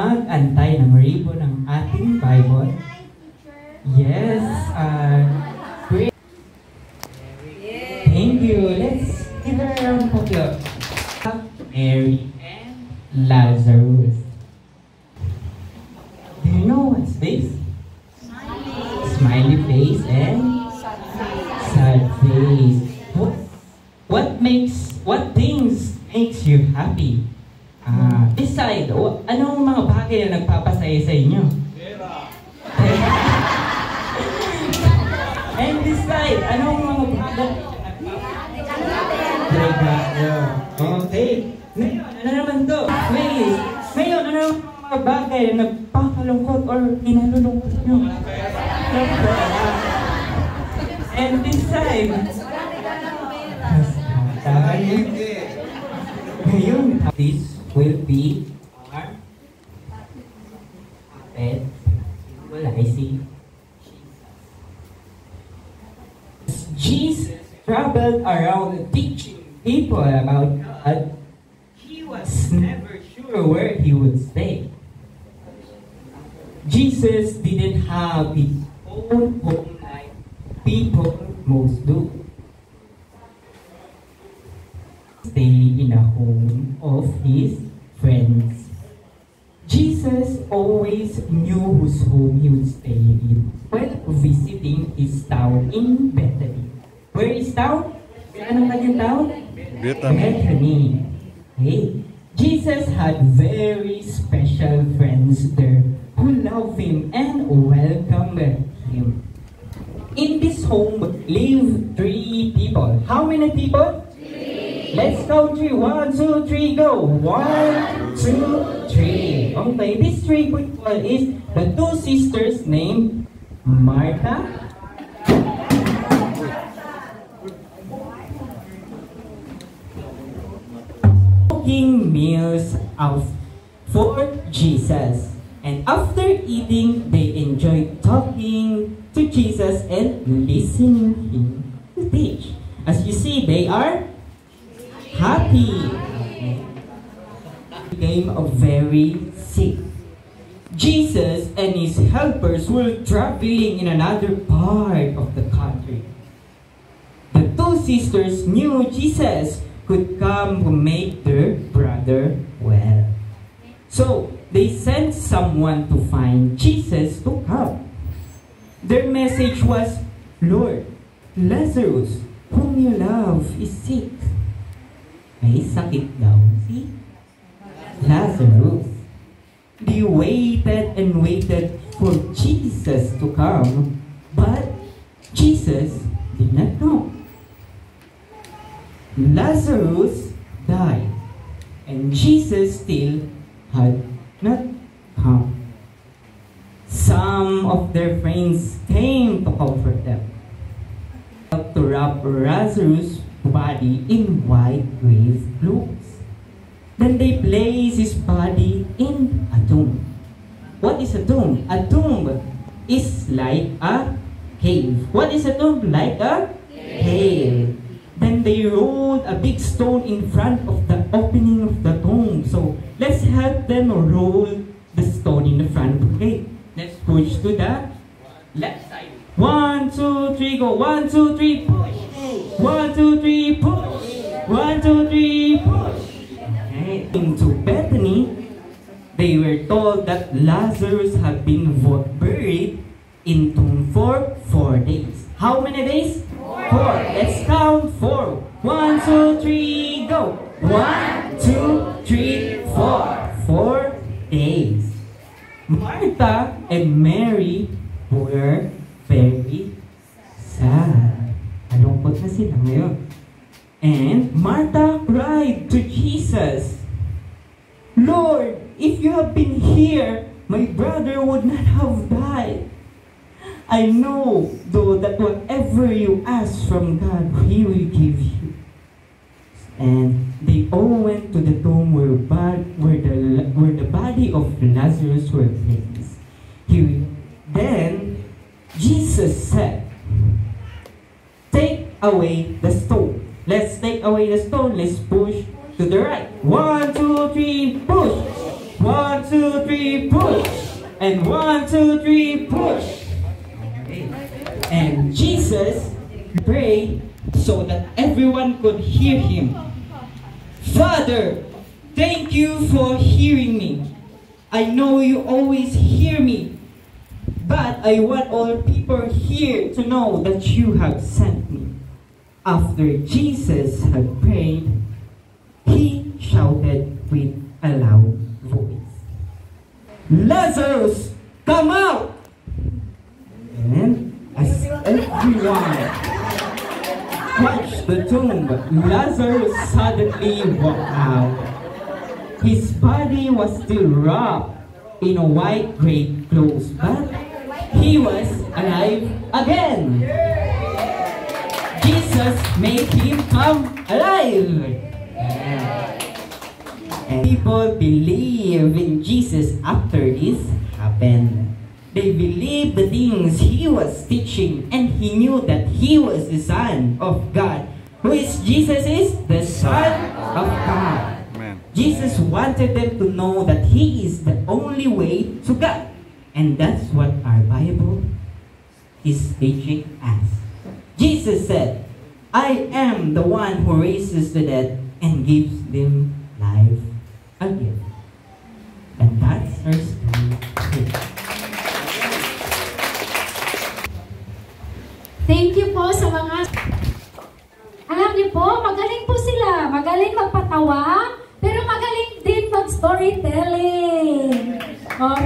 Mag-antay ng ribbon ng ating Bible. Yes, great. Thank you. Let's give her a round of applause. Mary and Lazarus. Do you know what's this? Smiley face and sad face. What things makes you happy? Decide, anong mga bagay na nagpapasaya sa inyo? And decide, anong mga bagay na nagpapasaya? Okay. Ngayon, ano naman to? Ngayon, ano mga bagay na nagpakalungkot or kinalulungkot nyo? And decide. Ngayon, this will be our puppet symbolizing Jesus traveled around teaching people about God. He was never sure where he would stay. Jesus didn't have his own home like people most do. Stay in a home of his friends. Jesus always knew whose home he would stay in while visiting his town in Bethany. Where is town? Anong kanyang town? Bethany. Hey, Jesus had very special friends there who loved him and welcomed him. In this home lived 3 people. How many people? Let's count 3. 1, 2, 3, go. 1, 2, 3. Okay, these 3 people is the 2 sisters named Martha, cooking meals for Jesus. And after eating, they enjoyed talking to Jesus and listening him to teach. As you see, they are happy. Became very sick. Jesus and his helpers were traveling in another part of the country. The 2 sisters knew Jesus could come to make their brother well. So they sent someone to find Jesus to come. Their message was, Lord, Lazarus, whom you love, is sick. May sakit daw si Lazarus. They waited and waited for Jesus to come, but Jesus did not come. Lazarus died, and Jesus still had not come. Some of their friends came to comfort them, to wrap Lazarus' body in white grave clothes. Then they placed his body in a tomb. What is a tomb? A tomb is like a cave. What is a tomb? Like a cave. Then they rolled a big stone in front of the opening of the tomb. So let's help them roll the stone in the front. Okay, let's push to the left side. 1, 2, 3, go. 1, 2, 3, push. 1, 2, 3, push. 1, 2, 3, push. Okay. Into Bethany, they were told that Lazarus had been buried in tomb for 4 days. How many days? 4. Let's count 4. 1, 2, 3, go. 1, 2, 3, 4. 4 days. Martha and Mary were very sad. Malungkot na sila ngayon. And Martha cried to Jesus, Lord, if you have been here, my brother would not have died. I know, though, that whatever you ask from God, He will give you. And they all went to the tomb where the body of Lazarus were placed. Then Jesus said, take away the stone. Let's take away the stone. Let's push to the right. 1, 2, 3, push. 1, 1, 2, 3, push. And 1, 2, 3, push. Okay. And Jesus prayed so that everyone could hear him. Father, thank you for hearing me. I know you always hear me, but I want all people here to know that you have sent me. After Jesus had prayed, he shouted with a loud voice, Lazarus, come out! And as everyone watched the tomb, Lazarus suddenly walked out. His body was still wrapped in a white grave clothes, but he was alive again. Jesus made him come alive. And people believe in Jesus after this happened. They believed the things he was teaching, and he knew that he was the Son of God. Who is Jesus? Is the Son of God. Amen. Jesus wanted them to know that he is the only way to God. And that's what our Bible is teaching us. Jesus said, I am the one who raises the dead and gives them life again. And that's our story. Thank you po sa mga... Alam niyo po, magaling po sila. Magaling magpatawa, pero magaling din mag-storytelling.